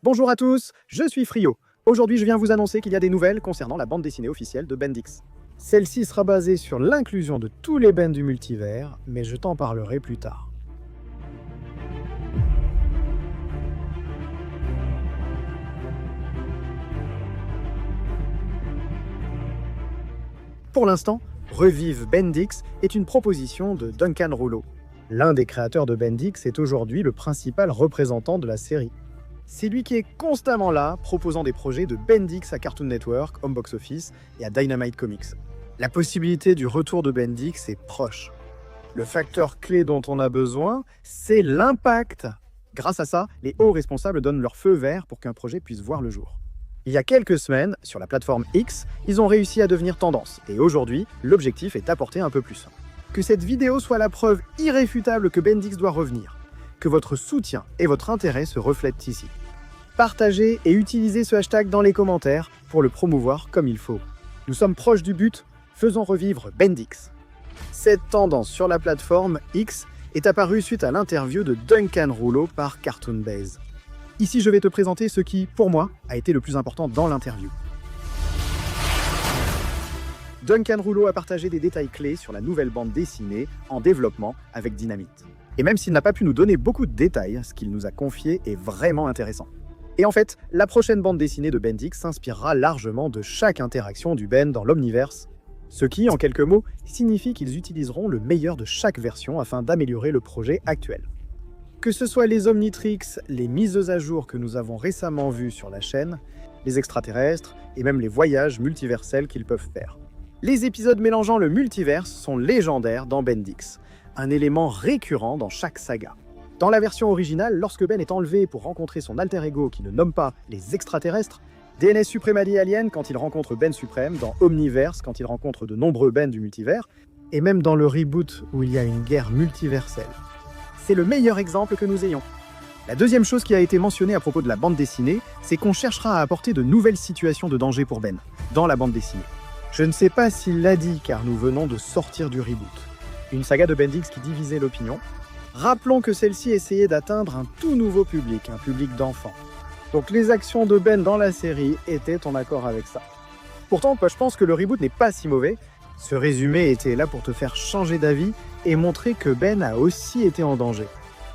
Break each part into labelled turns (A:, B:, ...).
A: Bonjour à tous, je suis Frio. Aujourd'hui, je viens vous annoncer qu'il y a des nouvelles concernant la bande dessinée officielle de Bendix. Celle-ci sera basée sur l'inclusion de tous les Ben du multivers, mais je t'en parlerai plus tard. Pour l'instant, Revive Bendix est une proposition de Duncan Rouleau. L'un des créateurs de Bendix est aujourd'hui le principal représentant de la série. C'est lui qui est constamment là, proposant des projets de Bendix à Cartoon Network, Home Box Office et à Dynamite Comics. La possibilité du retour de Bendix est proche. Le facteur clé dont on a besoin, c'est l'impact. Grâce à ça, les hauts responsables donnent leur feu vert pour qu'un projet puisse voir le jour. Il y a quelques semaines, sur la plateforme X, ils ont réussi à devenir tendance, et aujourd'hui, l'objectif est d'apporter un peu plus. Que cette vidéo soit la preuve irréfutable que Bendix doit revenir, que votre soutien et votre intérêt se reflètent ici. Partagez et utilisez ce hashtag dans les commentaires pour le promouvoir comme il faut. Nous sommes proches du but, faisons revivre Bendix. Cette tendance sur la plateforme X est apparue suite à l'interview de Duncan Rouleau par Cartoon Base. Ici, je vais te présenter ce qui, pour moi, a été le plus important dans l'interview. Duncan Rouleau a partagé des détails clés sur la nouvelle bande dessinée en développement avec Dynamite. Et même s'il n'a pas pu nous donner beaucoup de détails, ce qu'il nous a confié est vraiment intéressant. Et en fait, la prochaine bande dessinée de Bendix s'inspirera largement de chaque interaction du Ben dans l'Omniverse, ce qui, en quelques mots, signifie qu'ils utiliseront le meilleur de chaque version afin d'améliorer le projet actuel. Que ce soit les Omnitrix, les mises à jour que nous avons récemment vues sur la chaîne, les extraterrestres et même les voyages multiversels qu'ils peuvent faire. Les épisodes mélangeant le multiverse sont légendaires dans Bendix, un élément récurrent dans chaque saga. Dans la version originale, lorsque Ben est enlevé pour rencontrer son alter ego qui ne nomme pas les extraterrestres, DNS Supremacy Alien quand il rencontre Ben Suprême, dans Omniverse quand il rencontre de nombreux Ben du multivers, et même dans le reboot où il y a une guerre multiverselle. C'est le meilleur exemple que nous ayons. La deuxième chose qui a été mentionnée à propos de la bande dessinée, c'est qu'on cherchera à apporter de nouvelles situations de danger pour Ben, dans la bande dessinée. Je ne sais pas s'il l'a dit car nous venons de sortir du reboot. Une saga de Bendix qui divisait l'opinion. Rappelons que celle-ci essayait d'atteindre un tout nouveau public, un public d'enfants. Donc les actions de Ben dans la série étaient en accord avec ça. Pourtant, je pense que le reboot n'est pas si mauvais. Ce résumé était là pour te faire changer d'avis et montrer que Ben a aussi été en danger,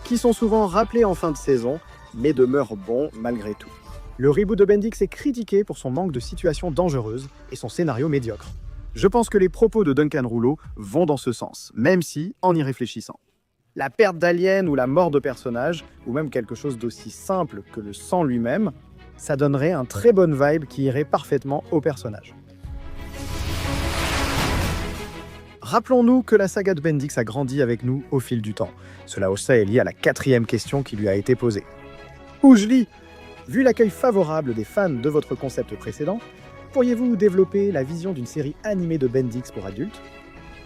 A: qui sont souvent rappelés en fin de saison, mais demeurent bons malgré tout. Le reboot de Bendix est critiqué pour son manque de situations dangereuses et son scénario médiocre. Je pense que les propos de Duncan Rouleau vont dans ce sens, même si, en y réfléchissant, la perte d'aliens ou la mort de personnages, ou même quelque chose d'aussi simple que le sang lui-même, ça donnerait un très bonne vibe qui irait parfaitement au personnage. Rappelons-nous que la saga de Bendix a grandi avec nous au fil du temps. Cela aussi est lié à la 4e question qui lui a été posée. Où je lis ? Vu l'accueil favorable des fans de votre concept précédent, pourriez-vous développer la vision d'une série animée de Bendix pour adultes ?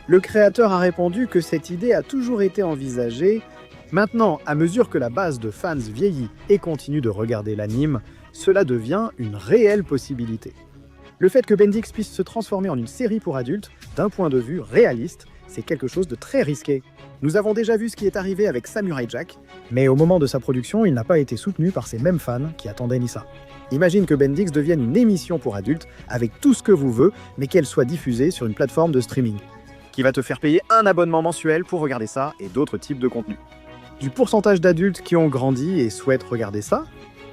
A: Le créateur a répondu que cette idée a toujours été envisagée. Maintenant, à mesure que la base de fans vieillit et continue de regarder l'anime, cela devient une réelle possibilité. Le fait que Bendix puisse se transformer en une série pour adultes, d'un point de vue réaliste, c'est quelque chose de très risqué. Nous avons déjà vu ce qui est arrivé avec Samurai Jack, mais au moment de sa production, il n'a pas été soutenu par ces mêmes fans qui attendaient Nissa. Imagine que Bendix devienne une émission pour adultes, avec tout ce que vous voulez, mais qu'elle soit diffusée sur une plateforme de streaming, qui va te faire payer un abonnement mensuel pour regarder ça et d'autres types de contenus. Du pourcentage d'adultes qui ont grandi et souhaitent regarder ça,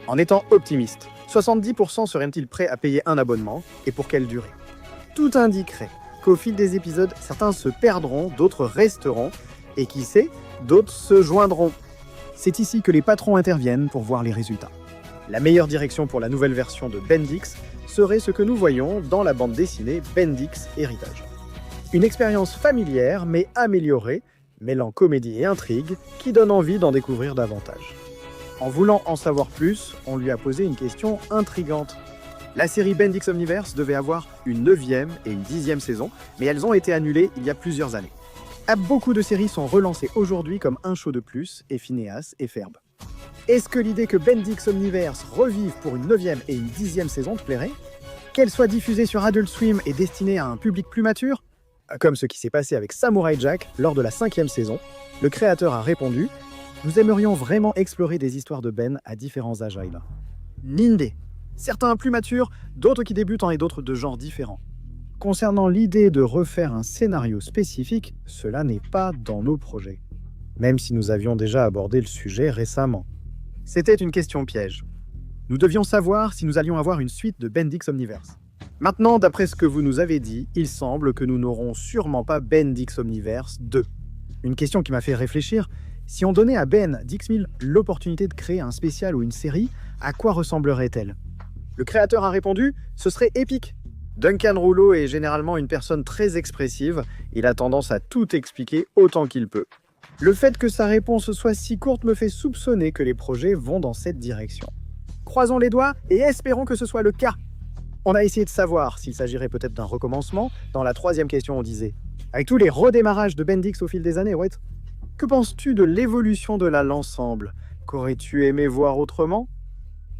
A: en étant optimiste, 70% seraient-ils prêts à payer un abonnement, et pour quelle durée ? Tout indiquerait qu'au fil des épisodes, certains se perdront, d'autres resteront, et qui sait, d'autres se joindront. C'est ici que les patrons interviennent pour voir les résultats. La meilleure direction pour la nouvelle version de Bendix serait ce que nous voyons dans la bande dessinée Bendix Héritage. Une expérience familière mais améliorée, mêlant comédie et intrigue, qui donne envie d'en découvrir davantage. En voulant en savoir plus, on lui a posé une question intrigante. La série Bendix Omniverse devait avoir une 9e et une 10e saison, mais elles ont été annulées il y a plusieurs années. Beaucoup de séries sont relancées aujourd'hui comme Un show de plus, et Phineas et Ferb. Est-ce que l'idée que Bendix Omniverse revive pour une 9e et une 10e saison te plairait ? Qu'elle soit diffusée sur Adult Swim et destinée à un public plus mature ? Comme ce qui s'est passé avec Samurai Jack lors de la 5e saison, le créateur a répondu « Nous aimerions vraiment explorer des histoires de Ben à différents âges, Ayla. Nindé. Certains plus matures, d'autres qui débutent et d'autres de genres différents. Concernant l'idée de refaire un scénario spécifique, cela n'est pas dans nos projets. Même si nous avions déjà abordé le sujet récemment. C'était une question piège. Nous devions savoir si nous allions avoir une suite de Bendix Omniverse. Maintenant, d'après ce que vous nous avez dit, il semble que nous n'aurons sûrement pas Bendix Omniverse 2. Une question qui m'a fait réfléchir, si on donnait à Ben Dixmill l'opportunité de créer un spécial ou une série, à quoi ressemblerait-elle? Le créateur a répondu, ce serait épique. Duncan Rouleau est généralement une personne très expressive, il a tendance à tout expliquer autant qu'il peut. Le fait que sa réponse soit si courte me fait soupçonner que les projets vont dans cette direction. Croisons les doigts et espérons que ce soit le cas. On a essayé de savoir s'il s'agirait peut-être d'un recommencement. Dans la troisième question, on disait « Avec tous les redémarrages de Bendix au fil des années, ouais, que penses-tu de l'évolution de l'ensemble? Qu'aurais-tu aimé voir autrement ?»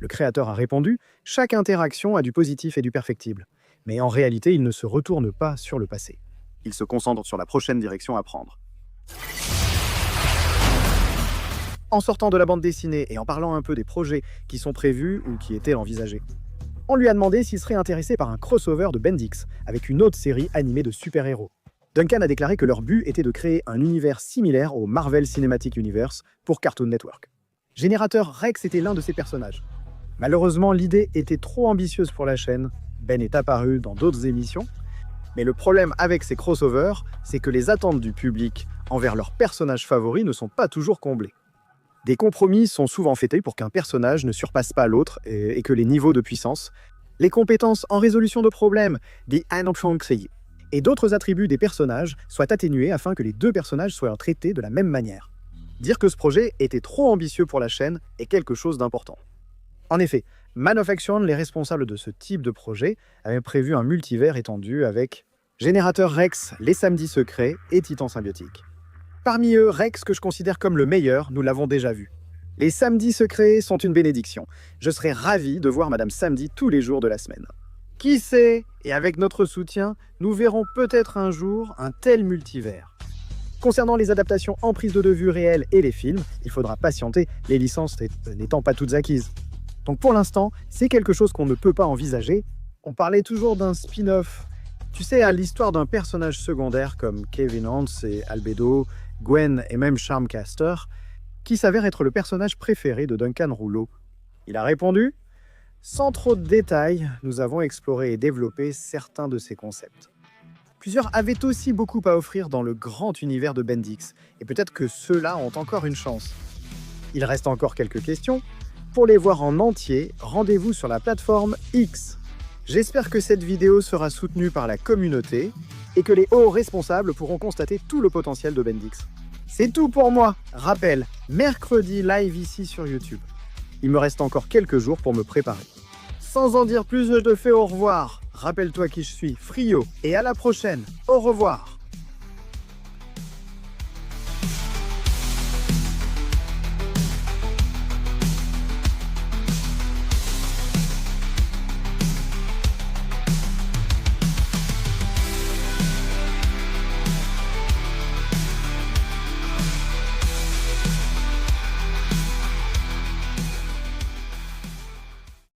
A: Le créateur a répondu « Chaque interaction a du positif et du perfectible. Mais en réalité, il ne se retourne pas sur le passé. Il se concentre sur la prochaine direction à prendre. » En sortant de la bande dessinée et en parlant un peu des projets qui sont prévus ou qui étaient envisagés, on lui a demandé s'il serait intéressé par un crossover de Bendix avec une autre série animée de super-héros. Duncan a déclaré que leur but était de créer un univers similaire au Marvel Cinematic Universe pour Cartoon Network. Générateur Rex était l'un de ces personnages. Malheureusement, l'idée était trop ambitieuse pour la chaîne. Ben est apparu dans d'autres émissions. Mais le problème avec ces crossovers, c'est que les attentes du public envers leurs personnages favoris ne sont pas toujours comblées. Des compromis sont souvent faits pour qu'un personnage ne surpasse pas l'autre et que les niveaux de puissance, les compétences en résolution de problèmes, des Anophanxi, et d'autres attributs des personnages soient atténués afin que les deux personnages soient traités de la même manière. Dire que ce projet était trop ambitieux pour la chaîne est quelque chose d'important. En effet, Man of Action, les responsables de ce type de projet, avaient prévu un multivers étendu avec Générateur Rex, Les Samedis Secrets et Titan Symbiotique. Parmi eux, Rex, que je considère comme le meilleur, nous l'avons déjà vu. Les Samedis Secrets sont une bénédiction. Je serais ravi de voir Madame Samedi tous les jours de la semaine. Qui sait, et avec notre soutien, nous verrons peut-être un jour un tel multivers. Concernant les adaptations en prise de vue réelle et les films, il faudra patienter, les licences n'étant pas toutes acquises. Donc pour l'instant, c'est quelque chose qu'on ne peut pas envisager. On parlait toujours d'un spin-off. Tu sais, à l'histoire d'un personnage secondaire comme Kevin Hans et Albedo, Gwen et même Charmcaster, qui s'avère être le personnage préféré de Duncan Rouleau. Il a répondu « Sans trop de détails, nous avons exploré et développé certains de ces concepts. Plusieurs avaient aussi beaucoup à offrir dans le grand univers de Bendix, et peut-être que ceux-là ont encore une chance. Il reste encore quelques questions. Pour les voir en entier, rendez-vous sur la plateforme X. J'espère que cette vidéo sera soutenue par la communauté et que les hauts responsables pourront constater tout le potentiel de Bendix. C'est tout pour moi. Rappel, mercredi live ici sur YouTube. Il me reste encore quelques jours pour me préparer. Sans en dire plus, je te fais au revoir. Rappelle-toi qui je suis, Frio, et à la prochaine. Au revoir.